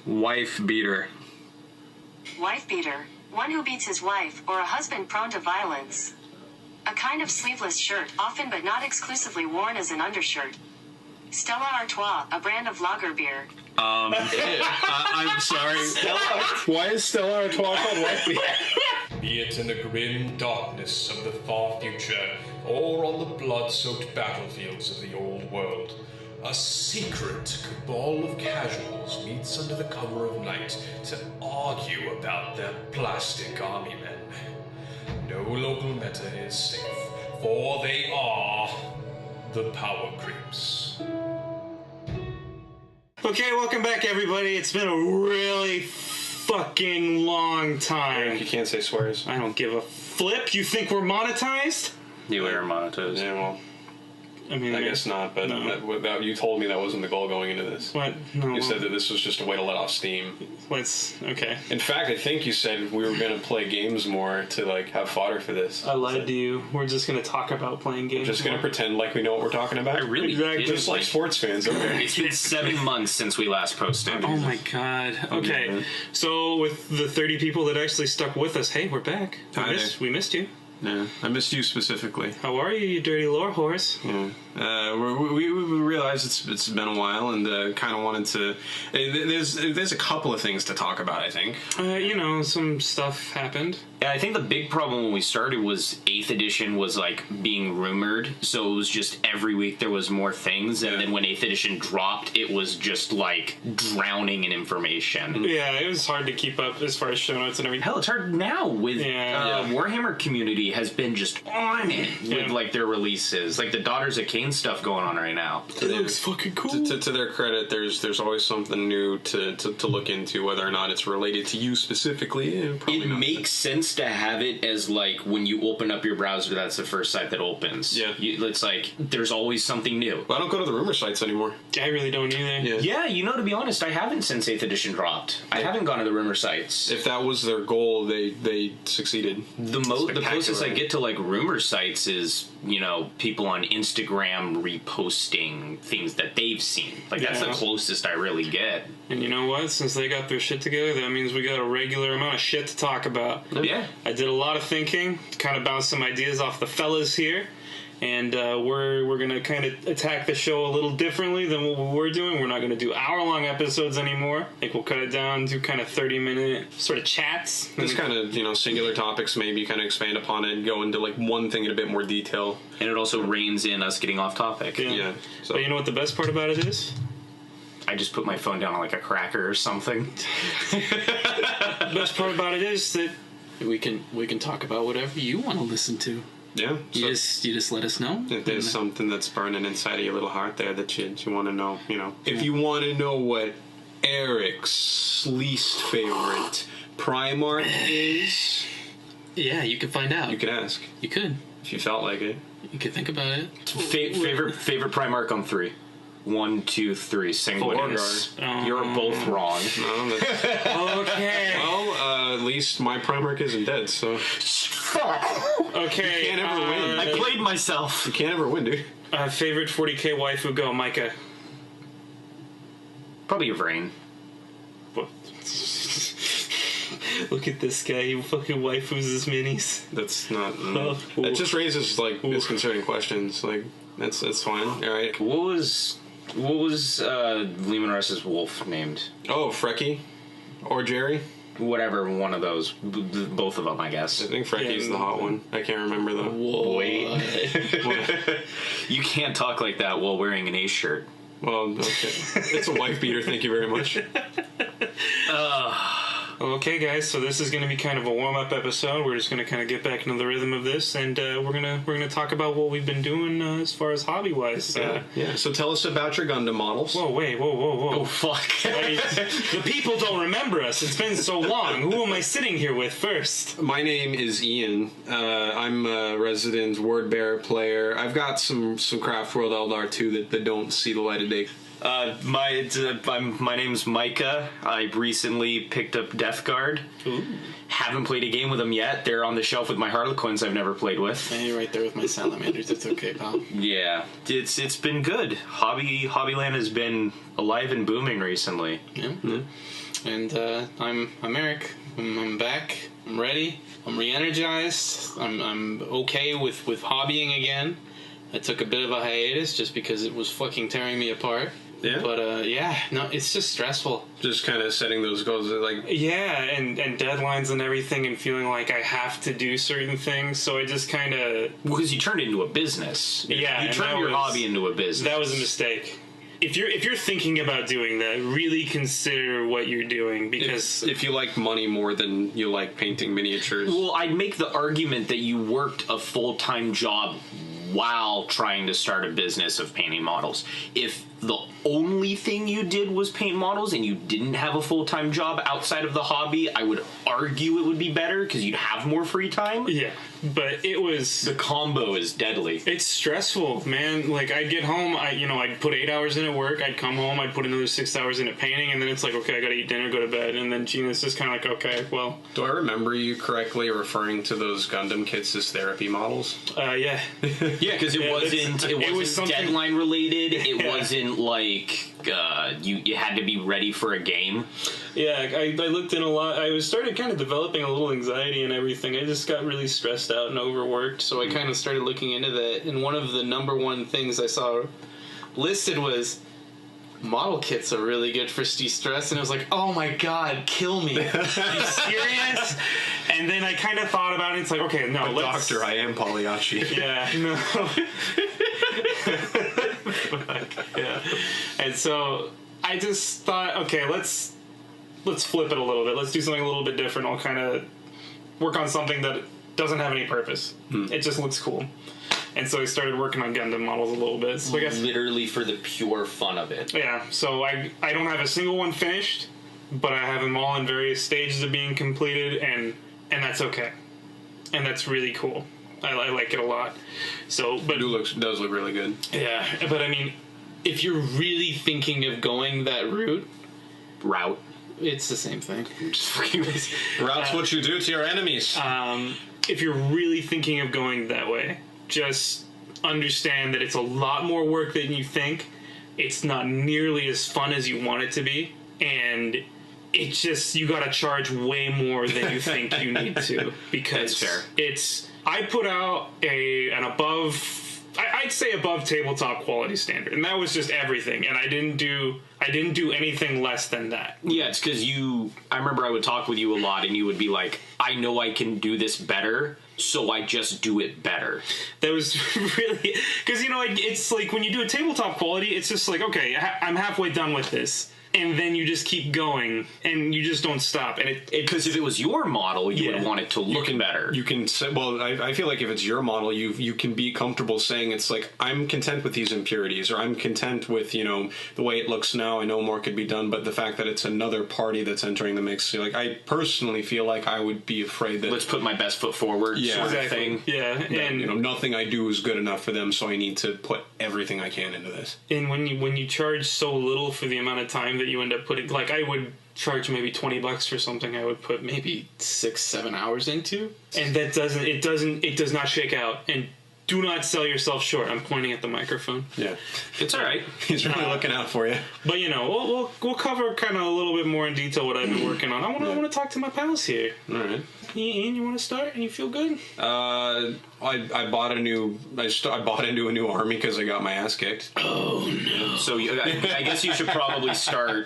Wife beater. Wife beater. One who beats his wife, or a husband prone to violence. A kind of sleeveless shirt, often but not exclusively worn as an undershirt. Stella Artois, a brand of lager beer. I'm sorry. Why is Stella Artois called wife beater? Be it in the grim darkness of the far future, or on the blood-soaked battlefields of the old world, a secret cabal of casuals meets under the cover of night to argue about their plastic army men. No local meta is safe, for they are the power creeps. Okay, welcome back, everybody. It's been a really fucking long time. You can't say swears. I don't give a flip. You think we're monetized? You are monetized. Yeah, well, I mean, I guess not, but you told me that wasn't the goal going into this. What? No. You said that this was just a way to let off steam. Okay. In fact, I think you said we were going to play games more to, like, have fodder for this. I lied to you. We're just going to talk about playing games. Just going to pretend like we know what we're talking about? I really Exactly. did. Just like sports fans, okay. It's been 7 months since we last posted. Oh my god. Okay. Mhm. So with the 30 people that actually stuck with us, hey, we're back. Hi We missed you. Yeah, I missed you specifically. How are you, you dirty lore horse? Yeah, we realized it's been a while, and kind of wanted to. There's a couple of things to talk about. I think. Some stuff happened. Yeah, I think the big problem when we started was 8th edition was like being rumored, so it was just every week there was more things, and then when 8th edition dropped, it was just like drowning in information. Yeah, it was hard to keep up as far as show notes and everything. Hell, it's hard now with Warhammer community has been just on it with like their releases, like the Daughters of Cain stuff going on right now. It looks fucking cool. To their credit, there's always something new to look into, whether or not it's related to you specifically. It makes sense to have it as like when you open up your browser, that's the first site that opens. Yeah. It's like there's always something new. Well, I don't go to the rumor sites anymore. I really don't either. Yeah, to be honest, I haven't since 8th edition dropped. I haven't gone to the rumor sites. If that was their goal, they succeeded. The closest I get to like rumor sites is, people on Instagram reposting things that they've seen. Like that's the closest I really get. And you know what? Since they got their shit together, that means we got a regular amount of shit to talk about. Yeah. I did a lot of thinking, kind of bounced some ideas off the fellas here, and we're going to kind of attack the show a little differently than what we were doing. We're not going to do hour-long episodes anymore. I think we'll cut it down to kind of 30-minute sort of chats. Just kind of, singular topics, maybe kind of expand upon it and go into, like, one thing in a bit more detail. And it also reins in us getting off topic. Yeah. So. But you know what the best part about it is? I just put my phone down on, like, a cracker or something. The best part about it is that we can talk about whatever you want to listen to. Yeah. You just let us know. If there's something that's burning inside of your little heart there that you want to know, If you want to know what Erik's least favorite Primarch is... Yeah, you can find out. You could ask. You could. If you felt like it. You could think about it. Favorite Primarch on 3. 1, 2, 3. Sanguinius. You're both wrong. No, that's... Okay. Well, at least my Primarch isn't dead, so... Okay. You can't ever win. I played myself. You can't ever win, dude. Favorite 40k waifu, go, Micah. Probably a Vrain. What? Look at this guy. He fucking waifus his minis. That's not... That just raises, like, disconcerting questions. Like, that's fine. All right. What was Lehman Russ's wolf named? Oh, Frecky? Or Jerry? Whatever, one of those. Both of them, I guess. I think Frecky's the hot one. I can't remember, though. Whoa. Wait. You can't talk like that while wearing an Ace shirt. Well, okay. It's a wife beater, thank you very much. Okay, guys, so this is going to be kind of a warm-up episode. We're just going to kind of get back into the rhythm of this, and we're gonna talk about what we've been doing as far as hobby-wise. Yeah, so tell us about your Gundam models. Whoa. Oh, fuck. The people don't remember us. It's been so long. Who am I sitting here with first? My name is Ian. I'm a resident word bearer player. I've got some Craft World Eldar too that don't see the light of day. My name's Micah. I recently picked up Death Guard. Ooh. Haven't played a game with them yet. They're on the shelf with my Harlequins I've never played with. And you're right there with my salamanders. It's okay, pal. Yeah, it's been good. Hobbyland has been alive and booming recently. Yeah. And I'm Erik. I'm back. I'm ready. I'm re-energized. I'm okay with hobbying again. I took a bit of a hiatus just because it was fucking tearing me apart. Yeah. But no, it's just stressful. Just kind of setting those goals, like Yeah, and deadlines and everything, and feeling like I have to do certain things. So I just kind of because you turned it into a business. Yeah, you turned your hobby into a business. That was a mistake. If you're thinking about doing that, really consider what you're doing, because if you like money more than you like painting miniatures. Well, I'd make the argument that you worked a full-time job while trying to start a business of painting models. If the only thing you did was paint models and you didn't have a full-time job outside of the hobby, I would argue it would be better because you'd have more free time. Yeah, but it was... The combo is deadly. It's stressful, man. Like, I'd get home, I'd put 8 hours in at work, I'd come home, I'd put another 6 hours in at painting, and then it's like, okay, I gotta eat dinner, go to bed, and then Gina's just kind of like, okay, well... Do I remember you correctly referring to those Gundam kits as therapy models? Yeah. Yeah, because it wasn't deadline related. It wasn't like you had to be ready for a game. Yeah, I looked in a lot. I started kind of developing a little anxiety and everything. I just got really stressed out and overworked, so I kind of started looking into that. And one of the number one things I saw listed was model kits are really good for de-stress, and I was like, oh my god, kill me. Are you serious? And then I kind of thought about it. It's like, okay, no, Doctor, I am Pagliacci. Yeah, no. Yeah. And so I just thought, okay, let's flip it a little bit. Let's do something a little bit different. I'll kind of work on something that doesn't have any purpose. It just looks cool. And so I started working on Gundam models a little bit. So I guess, literally for the pure fun of it. Yeah, so I don't have a single one finished, but I have them all in various stages of being completed, and that's okay. And that's really cool. I like it a lot. So, but It does look really good. yeah, but I mean, if you're really thinking of going that route, it's the same thing. Route's what you do to your enemies. If you're really thinking of going that way, just understand that it's a lot more work than you think. It's not nearly as fun as you want it to be, and it's just, you gotta charge way more than you think you need to, because That's fair. I put out an above, I'd say above tabletop quality standard, and that was just everything, and I didn't do anything less than that. Yeah, it's because I remember I would talk with you a lot, and you would be like, I know I can do this better, so I just do it better. That was really, because, it's like when you do a tabletop quality, it's just like, okay, I'm halfway done with this. And then you just keep going, and you just don't stop. And because if it was your model, you would want it to look better. You can say, well, I feel like if it's your model, you can be comfortable saying it's like, I'm content with these impurities, or I'm content with, the way it looks now. I know more could be done, but the fact that it's another party that's entering the mix, like, I personally feel like I would be afraid that, let's put my best foot forward, sort of thing. Yeah, and nothing I do is good enough for them, so I need to put everything I can into this. And when you charge so little for the amount of time that you end up putting, like, I would charge maybe $20 for something I would put maybe 6-7 hours into, and that does not shake out. And do not sell yourself short. I'm pointing at the microphone. Yeah, it's all right. He's really looking out for you. But we'll cover kind of a little bit more in detail what I've been working on. I want to talk to my pals here. All right. Ian, you want to start? And you feel good? I bought I bought into a new army because I got my ass kicked. Oh no! So I guess you should probably start.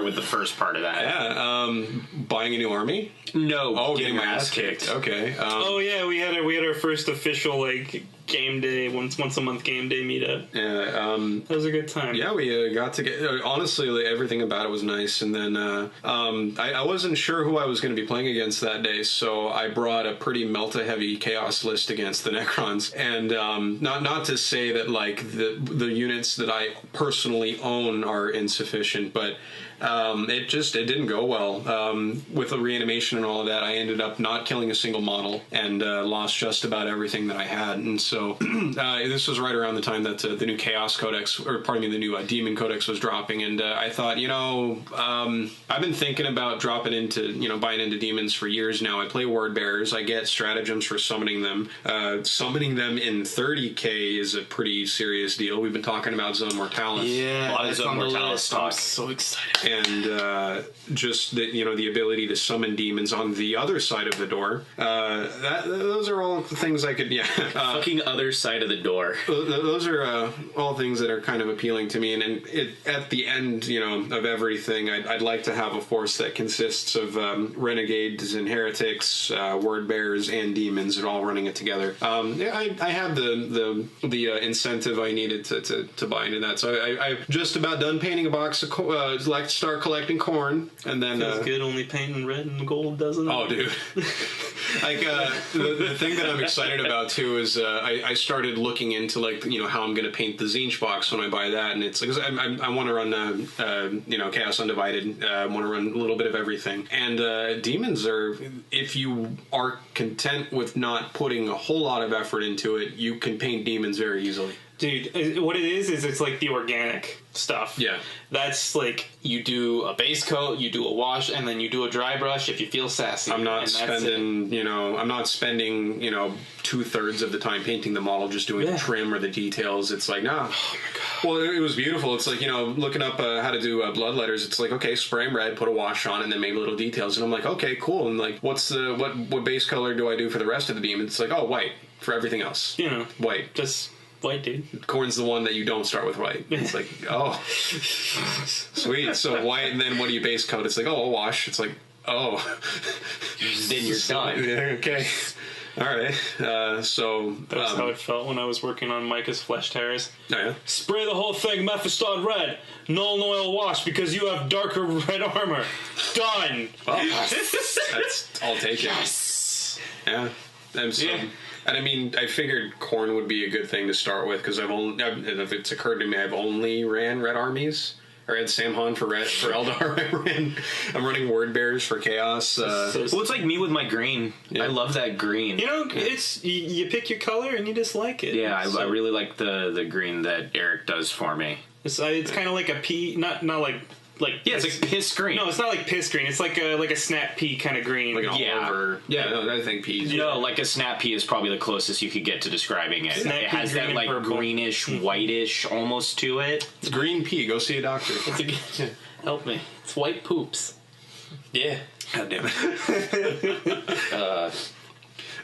With the first part of that. Yeah. Buying a new army. No. Oh, getting my ass kicked. Okay. Oh yeah, we had our first official game day, once a month game day meetup. Yeah. That was a good time. Yeah, we got to get. Honestly, everything about it was nice. And then I wasn't sure who I was going to be playing against that day, so I brought a pretty Melta-heavy chaos list against the Necrons. And not to say that the units that I personally own are insufficient, but it didn't go well. With the reanimation and all of that, I ended up not killing a single model and lost just about everything that I had. And so So this was right around the time that the new Chaos Codex, or pardon me, the new Demon Codex was dropping, and I thought, I've been thinking about dropping into, buying into demons for years now. I play Word Bearers. I get stratagems for summoning them. Summoning them in 30k is a pretty serious deal. We've been talking about Zone Mortalis. a Yeah, lot of Zone Mortalis talk. I'm so excited. And just the ability to summon demons on the other side of the door. Those are all things I could Fucking other side of the door. those are all things that are kind of appealing to me, and at the end of everything, I'd like to have a force that consists of renegades and heretics, word bearers and demons, and all running it together. I have the incentive I needed to buy into that, so I've just about done painting a box of I'd like to start collecting corn, and then Feels good only painting red and gold, doesn't it? Oh, dude. The thing that I'm excited about too is I started looking into how I'm going to paint the Zinch box when I buy that, and it's because I want to run Chaos Undivided. I want to run a little bit of everything, and demons are, if you are content with not putting a whole lot of effort into it, you can paint demons very easily. Dude, what it is it's like the organic stuff. Yeah. That's like you do a base coat, you do a wash, and then you do a dry brush if you feel sassy. I'm not spending 2/3 of the time painting the model, just doing the trim or the details. It's like, nah. Oh my God. Well, it was beautiful. It's like, looking up how to do blood letters. It's like, okay, spray them red, put a wash on, and then maybe little details. And I'm like, okay, cool. And like, what base color do I do for the rest of the demon? It's like, oh, white for everything else. White. Just white, dude. Corn's the one that you don't start with white. It's like, oh, sweet. So white, and then what do you base coat? It's like, oh, a wash. It's like, oh. Then you're done. Yeah, okay. All right. So that's how it felt when I was working on Micah's Flesh Terrors. Oh, yeah? Spray the whole thing Mephistod red. Null and oil wash because you have darker red armor. Done. Well, I'll take it. Yes. Yeah. And I mean, I figured corn would be a good thing to start with because if it's occurred to me, I've only ran red armies. Or had Samhan for Eldar. I'm running Word Bearers for Chaos. Well, it's like me with my green. Yeah. I love that green. It's you pick your color and you just like it. Yeah, I really like the green that Erik does for me. It's kind of like a pea, not like. It's like piss green. No, it's not like piss green. It's like a snap pea kind of green. Like Oliver. Yeah, no, I think peas. No, like a snap pea is probably the closest you could get to describing it. Snap it has that like greenish, whitish almost to it. It's green pea. Go see a doctor. Help me. It's white poops. Yeah. God damn it.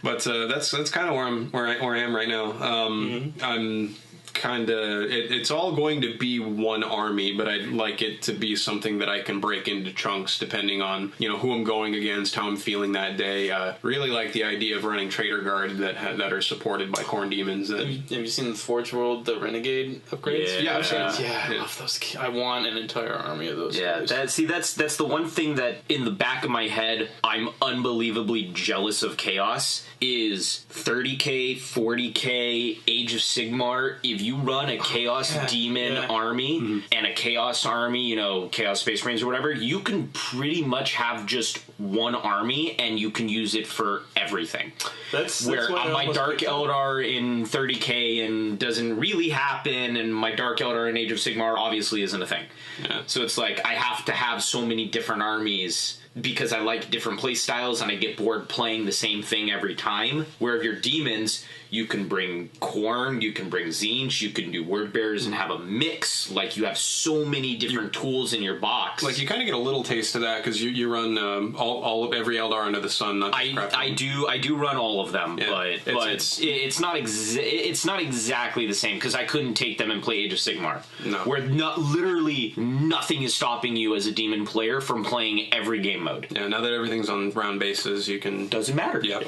But that's kind of where I am right now. I'm kind of it's all going to be one army, but I'd like it to be something that I can break into chunks depending on who I'm going against, how I'm feeling that day. Really like the idea of running Trader Guard that are supported by Corn Demons. Have you seen the Forge World, the Renegade upgrades? Yeah, I've seen it. Yeah, I love those. I want an entire army of those. Yeah, that's the one thing that in the back of my head I'm unbelievably jealous of Chaos is 30k, 40k, Age of Sigmar. If you run a Chaos Demon army and a Chaos army, Chaos Space Marines or whatever, you can pretty much have just one army and you can use it for everything. That's where my Dark Eldar in 30k and doesn't really happen, and my Dark Eldar in Age of Sigmar obviously isn't a thing. Yeah. So it's like I have to have so many different armies because I like different play styles and I get bored playing the same thing every time. Where if you're demons, you can bring Khorne, you can bring Tzeentch, you can do Word Bearers and have a mix. Like, you have so many different tools in your box. Like, you kind of get a little taste of that because you run every Eldar under the sun. Not I do run all of them, but it's not exactly the same because I couldn't take them and play Age of Sigmar. No, where literally nothing is stopping you as a demon player from playing every game mode. Yeah, now that everything's on round bases, you can... Doesn't matter. Yeah.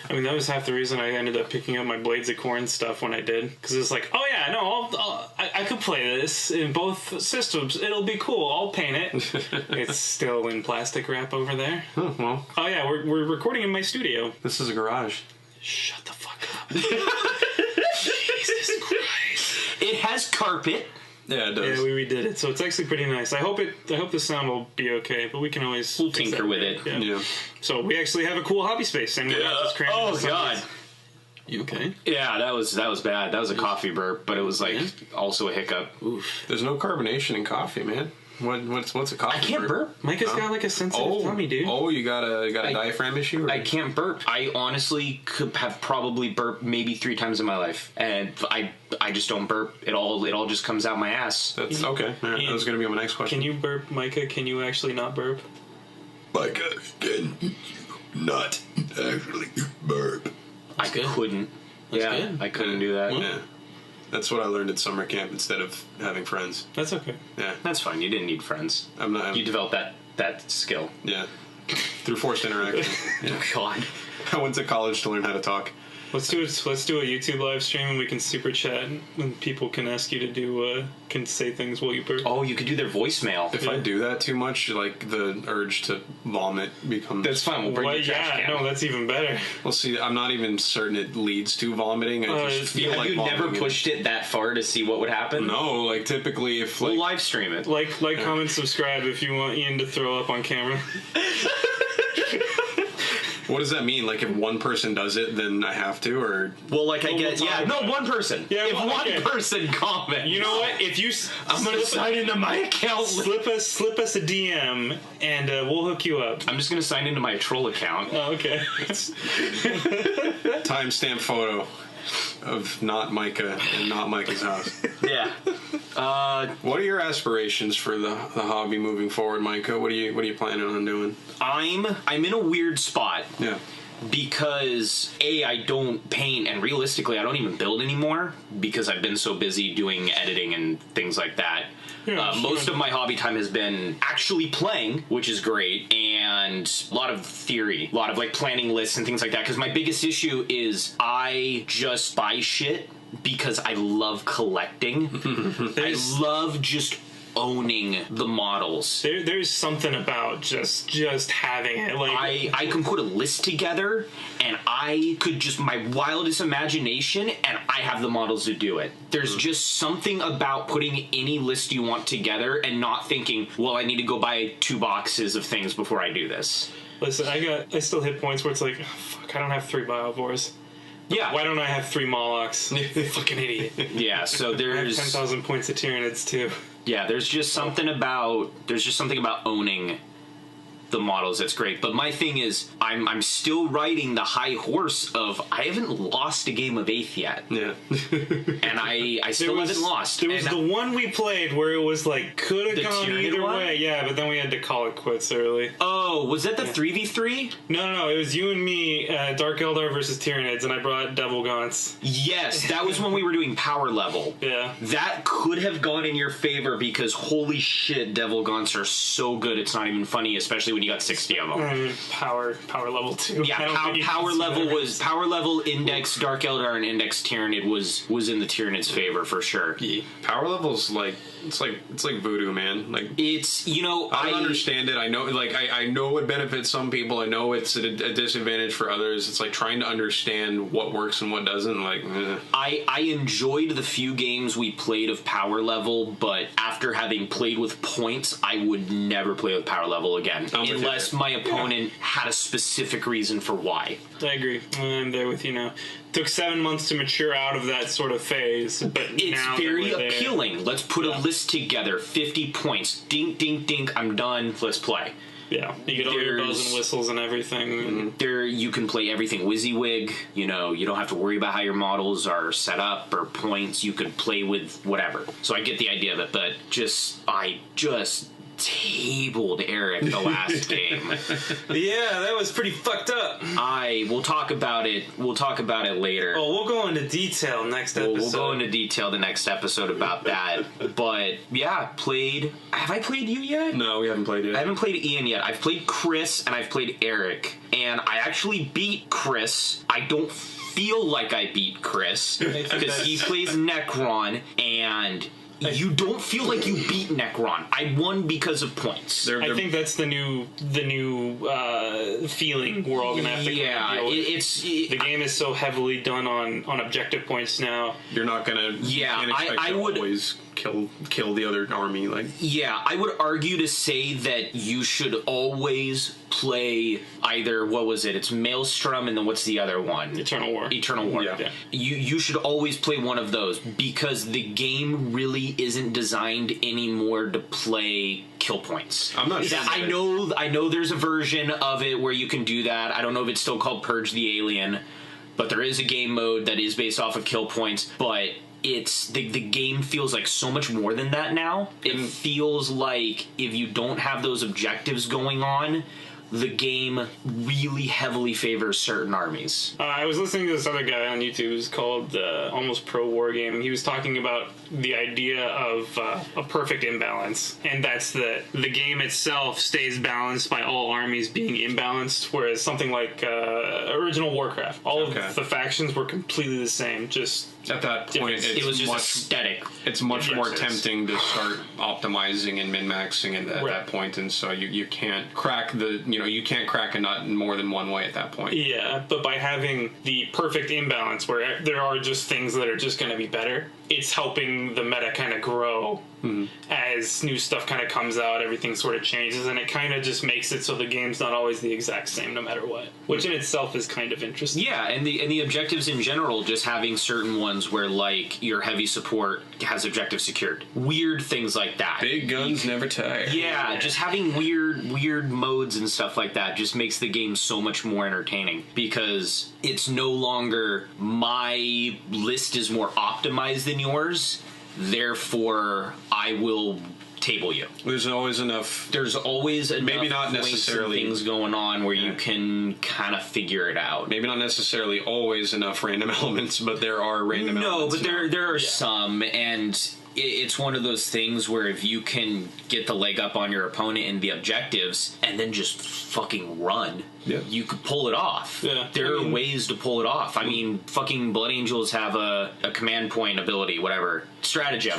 I mean, that was half the reason I ended up picking up my Blades of Khorne stuff when I did. Because it's like, oh yeah, no, I could play this in both systems. It'll be cool. I'll paint it. It's still in plastic wrap over there. Oh, well. Oh yeah, we're recording in my studio. This is a garage. Shut the fuck up. Jesus Christ. It has carpet. Yeah, it does. Yeah, we redid it, so it's actually pretty nice. I hope the sound will be okay, but we can always tinker with it. Yeah. So we actually have a cool hobby space, and we're not just cramming. Oh god. You okay? Yeah, that was bad. That was a coffee burp, but it was like also a hiccup. Oof. There's no carbonation in coffee, man. What's a coffee? I can't burp. Micah's got like a sensitive tummy, dude. Oh, you got a diaphragm issue? Or? I can't burp. I honestly could have probably burped maybe 3 times in my life, and I just don't burp. It all just comes out my ass. That's okay. That was going to be my next question. Can you burp, Micah? Can you actually not burp? Micah, can you not actually burp? I couldn't. good. I couldn't do that. Yeah. That's what I learned at summer camp instead of having friends. That's okay. Yeah. That's fine. You didn't need friends. I'm You developed that skill. Yeah. Through forced interaction. Oh God. I went to college to learn how to talk. Let's do a YouTube live stream and we can super chat and people can ask you to do can say things while you burp. Oh, you could do their voicemail. If I do that too much, like the urge to vomit becomes. That's fine. We'll bring Well, you a trash yeah, can. no, that's even better. Well, see, I'm not even certain it leads to vomiting. I just feel Have like you never vomiting. pushed it that far to see what would happen? No, like typically if like We'll live stream it. Like, comment, subscribe if you want Ian to throw up on camera. what does that mean? Like if one person does it, then I have to, or Well, like I Well, get, we'll yeah, talk no, about one person. Yeah, if well, one okay. person comments, You know what? If you I'm gonna sign into my account. slip us a DM and we'll hook you up. I'm just gonna sign into my troll account. Oh, okay. timestamp photo of not Micah and not Micah's house. Yeah. What are your aspirations for the hobby moving forward, Micah? What are you planning on doing? I'm in a weird spot. Yeah. Because I don't paint, and realistically I don't even build anymore because I've been so busy doing editing and things like that. Yeah, Most of my hobby time has been actually playing, which is great, and a lot of theory, a lot of like planning lists and things like that, because my biggest issue is I just buy shit because I love collecting. I love just owning the models. There's something about just having it. Like I can put a list together and I could just my wildest imagination and I have the models to do it. There's just something about putting any list you want together and not thinking, well, I need to go buy 2 boxes of things before I do this. Listen, I still hit points where it's like, oh, fuck, I don't have 3 Biovores. Yeah. Why don't I have 3 Molochs? Fucking idiot. Yeah, so I have there's 10,000 points of Tyranids too. yeah, there's just something about owning the models that's great. But my thing is I'm still riding the high horse of I haven't lost a game of 8th yet. Yeah. And I still haven't lost. There was And the one we played where it was like could have The gone Tyranid either one? way. Yeah, but then we had to call it quits early. oh, was that the 3v3? No, it was you and me, Dark Eldar versus Tyranids, and I brought Devil Gaunts. Yes, that was when we were doing power level. Yeah. That could have gone in your favor because holy shit, Devil Gaunts are so good. It's not even funny, especially when you got 60 of them. I mean, power level 2. I Yeah, don't think you power can see level that. was power level index Dark Eldar and index Tyranid was in the Tyranid's favor for sure. Power level's like it's like voodoo, man. Like It's I I don't understand it. I know, like, I know it benefits some people. I know it's a disadvantage for others. It's like trying to understand what works and what doesn't. Like, I enjoyed the few games we played of power level, but after having played with points, I would never play with power level again I'm with you unless there. my opponent had a specific reason for why. I agree. I'm there with you now. Took 7 months to mature out of that sort of phase, but It's now very that we're there- appealing. Let's put a list together. 50 points. Dink, dink, dink. I'm done. Let's play. Yeah, you get all your bells There's- and whistles and everything. There, you can play everything WYSIWYG. You don't have to worry about how your models are set up or points. You could play with whatever. So I get the idea of it, but I just tabled Erik the last game. Yeah, that was pretty fucked up. We'll talk about it. We'll talk about it later. Oh, we'll go into detail next episode. We'll go into detail the next episode about that. But yeah, have I played you yet? no, we haven't played I it. haven't played Ian yet. I've played Chris and I've played Erik. And I actually beat Chris. I don't feel like I beat Chris because he plays Necron and you don't feel like you beat Necron. I won because of points. I think that's the new feeling we're all gonna have to yeah, deal with. The game is so heavily done on objective points now. You're not gonna. Yeah, you can't expect I to would. always kill the other army. Like, yeah, I would argue to say that you should always play either, what was it? It's Maelstrom, and then what's the other one? Eternal War. Eternal War. Yeah. You should always play one of those, because the game really isn't designed anymore to play kill points. I'm not sure. I know there's a version of it where you can do that. I don't know if it's still called Purge the Alien, but there is a game mode that is based off of kill points, but it's the game feels like so much more than that now. It feels like if you don't have those objectives going on, the game really heavily favors certain armies. I was listening to this other guy on YouTube. It's called Almost Pro War Game. He was talking about the idea of a perfect imbalance, and that's that the game itself stays balanced by all armies being imbalanced, whereas something like original Warcraft, all of the factions were completely the same, just at that point, it was just aesthetic. It's much more tempting to start optimizing and min-maxing at that point, and so you can't crack you can't crack a nut more than one way at that point. Yeah, but by having the perfect imbalance where there are just things that are just going to be better, it's helping the meta kind of grow. As new stuff kind of comes out, everything sort of changes, and it kind of just makes it so the game's not always the exact same no matter what, which in itself is kind of interesting. Yeah, and the objectives in general, just having certain ones where, like, your heavy support has objective secured. Weird things like that. Big guns never tire. Yeah, just having weird modes and stuff like that just makes the game so much more entertaining, because it's no longer my list is more optimized than yours, therefore I will table you. There's always enough. There's always enough maybe not necessarily things going on where you can kind of figure it out. Maybe not necessarily always enough random elements, but there are random elements. No, but there are some, and it's one of those things where if you can get the leg up on your opponent in the objectives and then just fucking run, you could pull it off. Yeah. There are ways to pull it off. I mean, fucking Blood Angels have a command point ability, whatever. Stratagem.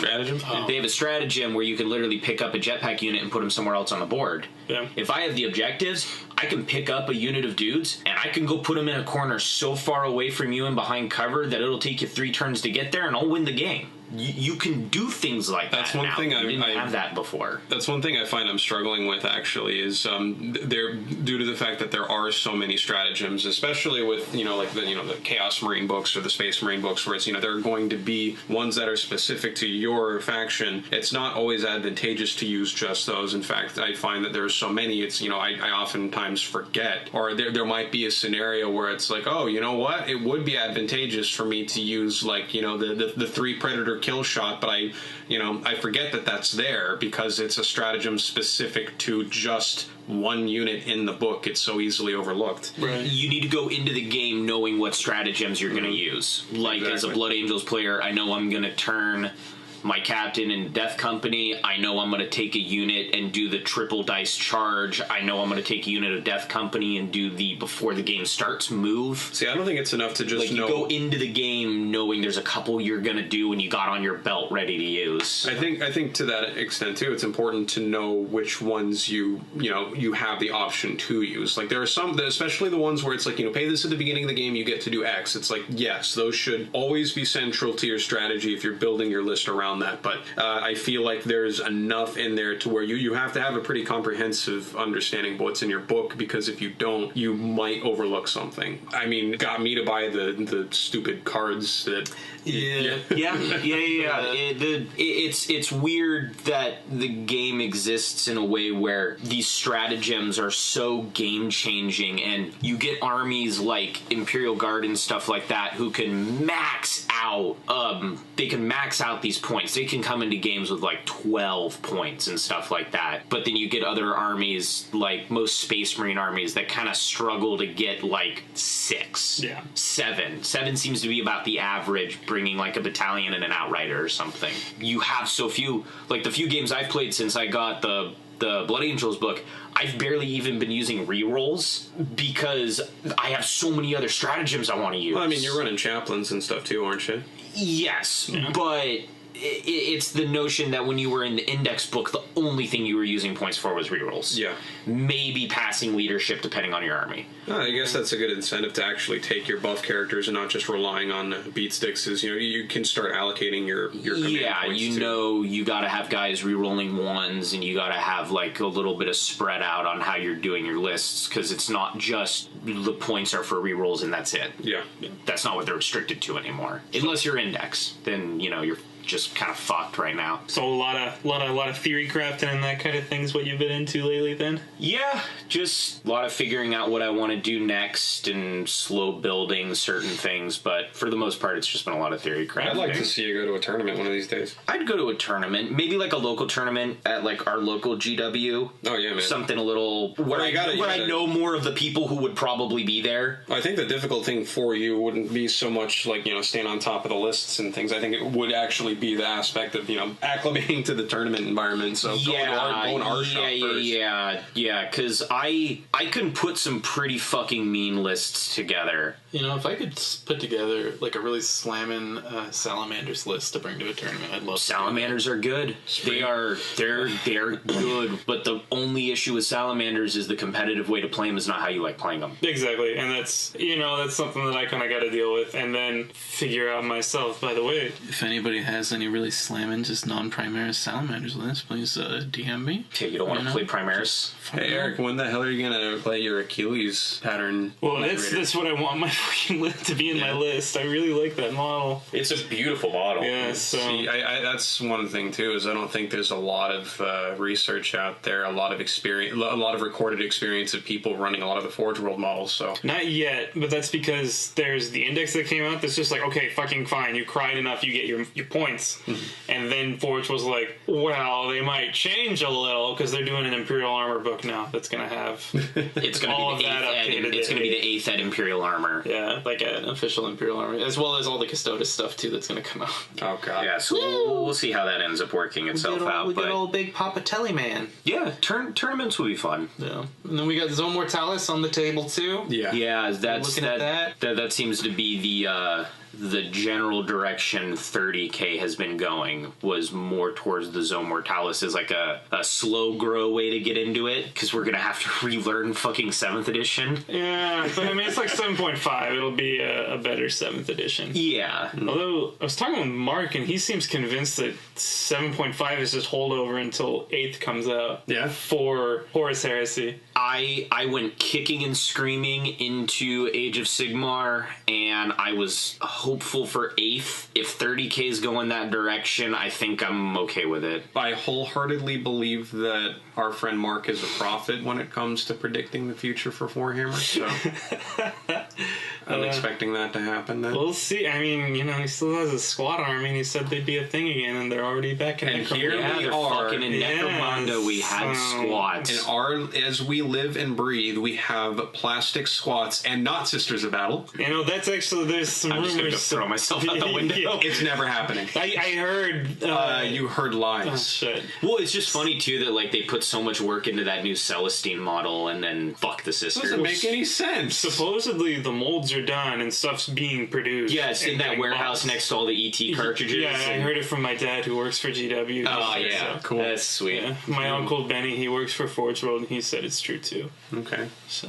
Oh. They have a stratagem where you can literally pick up a jetpack unit and put them somewhere else on the board. Yeah. If I have the objectives, I can pick up a unit of dudes and I can go put them in a corner so far away from you and behind cover that it'll take you 3 turns to get there, and I'll win the game. You can do things like that. That's one thing you didn't have that before. That's one thing I find I'm struggling with, actually, is they're due to the fact that there are so many stratagems, especially with the Chaos Marine books or the Space Marine books, where it's there are going to be ones that are specific to your faction. It's not always advantageous to use just those. In fact, I find that there's so many. It's I oftentimes forget, or there might be a scenario where it's like, oh, you know what? It would be advantageous for me to use the 3 Predator kill shot, but I forget that that's there because it's a stratagem specific to just one unit in the book. It's so easily overlooked. Right. You need to go into the game knowing what stratagems you're going to use. Like, as a Blood Angels player, I know I'm going to turn my captain in Death Company. I know I'm going to take a unit and do the triple dice charge. I know I'm going to take a unit of Death Company and do the before the game starts move. See, I don't think it's enough to just know. You go into the game knowing there's a couple you're going to do and you got on your belt ready to use. I think to that extent too, it's important to know which ones you have the option to use. Like, there are some, especially the ones where it's like, pay this at the beginning of the game, you get to do X. It's like, yes, those should always be central to your strategy if you're building your list around that, but I feel like there's enough in there to where you have to have a pretty comprehensive understanding of what's in your book, because if you don't, you might overlook something. I mean, it got me to buy the stupid cards that... Yeah. It's weird that the game exists in a way where these stratagems are so game-changing, and you get armies like Imperial Guard and stuff like that who can max out. They can max out these points. They can come into games with like 12 points and stuff like that. But then you get other armies, like most Space Marine armies, that kind of struggle to get like 6. Yeah. 7. 7 seems to be about the average, bringing like a battalion and an outrider or something. You have so few, like the few games I've played since I got the Blood Angels book, I've barely even been using rerolls because I have so many other stratagems I want to use. Well, I mean, you're running chaplains and stuff too, aren't you? Yes, but it's the notion that when you were in the index book, the only thing you were using points for was rerolls. Yeah. Maybe passing leadership, depending on your army. I guess that's a good incentive to actually take your buff characters and not just relying on beat sticks. Is you can start allocating your command points you got to have guys rerolling ones, and you got to have like a little bit of spread out on how you're doing your lists, because it's not just the points are for rerolls and that's it. Yeah. That's not what they're restricted to anymore. Unless you're index, then you're just kind of fucked right now. So a lot of theory crafting and that kind of thing is what you've been into lately, then? Yeah, just a lot of figuring out what I want to do next and slow building certain things, but for the most part, it's just been a lot of theory crafting. I'd like to see you go to a tournament one of these days. I'd go to a tournament, maybe like a local tournament at like our local GW. Oh yeah, man. Something a little where I know more of the people who would probably be there. I think the difficult thing for you wouldn't be so much like staying on top of the lists and things. I think it would actually be the aspect of acclimating to the tournament environment. So going our shop first. Yeah, because I can put some pretty fucking mean lists together. If I could put together like a really slamming salamanders list to bring to a tournament, I'd love. Salamanders are good. They're good, but the only issue with salamanders is the competitive way to play them is not how you like playing them. Exactly, and that's something that I kind of got to deal with, and then figure out myself. By the way, if anybody has any really slamming just non-Primaris salamanders list, please DM me. Okay, you don't want to play Primaris? Hey Eric, when the hell are you gonna play your Achilles pattern? Well, that's what I want my fucking list to be in my list. I really like that model. It's a beautiful model. Yeah, so see, that's one thing too. Is I don't think there's a lot of research out there, a lot of experience, a lot of recorded experience of people running a lot of the Forge World models. So not yet, but that's because there's the index that came out. That's just like, okay, fucking fine. You cried enough, you get your points. And then Forge was like, well, they might change a little because they're doing an Imperial Armor book now that's going to have it's going to be the 8th ed. It's going to be the 8th ed Imperial Armor. Yeah, like an official Imperial Armor, as well as all the Custodes stuff too that's going to come out. Oh god. Yeah, so we'll see how that ends up working itself out. Good old big Papa Telly man. Yeah, tournaments will be fun. Yeah, and then we got Zone Mortalis on the table too. Yeah, looking at that seems to be the general direction 30K has been going, was more towards the Zone Mortalis as like a slow grow way to get into it, because we're gonna have to relearn fucking 7th edition. Yeah, but I mean it's like 7.5. It'll be a better 7th edition. Yeah. Although I was talking with Mark and he seems convinced that 7.5 is just holdover until 8th comes out. Yeah. For Horus Heresy. I went kicking and screaming into Age of Sigmar, and I was hopeful for 8th. If 30K is going that direction, I think I'm okay with it. I wholeheartedly believe that our friend Mark is a prophet when it comes to predicting the future for Warhammer, so I'm expecting that to happen then. We'll see. I mean, he still has a squad army, and he said they'd be a thing again, and they're already back in And Necromunda. here Yeah, we they're are. fucking in Necromunda. We had squads. As we live and breathe, we have plastic squats and not Sisters of Battle. That's actually, there's some I'm just rumors. going to throw myself out the window. Yeah. It's never happening. I heard. You heard lies. Oh, shit. Well, it's just funny too that like they put so much work into that new Celestine model, and then fuck the sisters. Doesn't make any sense. Supposedly the molds are done and stuff's being produced. Yeah, it's in and that getting warehouse boxed. next to all the ET cartridges. Yeah, I and- heard it from my dad who works for GW. Oh yeah, Cool. That's sweet. Yeah. My uncle Benny, he works for Forge World, and he said it's true too. Okay. So,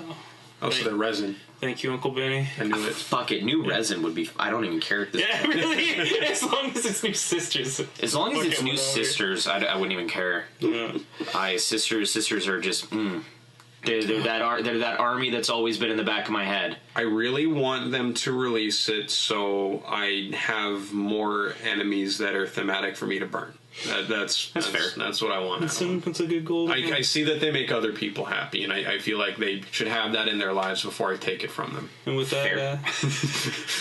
Oh, so the resin. thank you, Uncle Benny. I knew it. Fuck it, new resin would be. I don't even care at this Yeah, point. really. As long as it's new sisters. As long as Fuck it's it, new whatever. sisters, I wouldn't even care. Yeah. Sisters are just. They're that army that's always been in the back of my head. I really want them to release it so I have more enemies that are thematic for me to burn. That's fair. That's what I want. That's a good goal. I see that they make other people happy, and I feel like they should have that in their lives before I take it from them. And with that,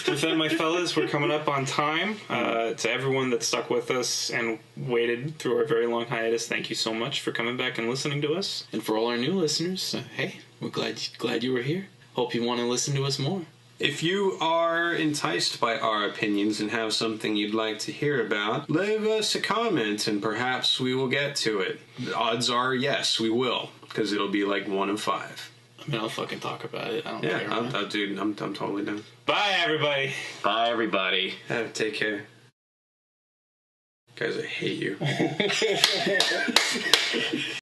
with that, my fellas, we're coming up on time. To everyone that stuck with us and waited through our very long hiatus, thank you so much for coming back and listening to us. And for all our new listeners, hey, we're glad you were here. Hope you want to listen to us more. If you are enticed by our opinions and have something you'd like to hear about, leave us a comment and perhaps we will get to it. The odds are yes, we will, because it'll be like 1 in 5. I mean, I'll fucking talk about it. I don't care. Yeah, man. dude, I'm totally down. Bye, everybody. Bye, everybody. Take care. Guys, I hate you.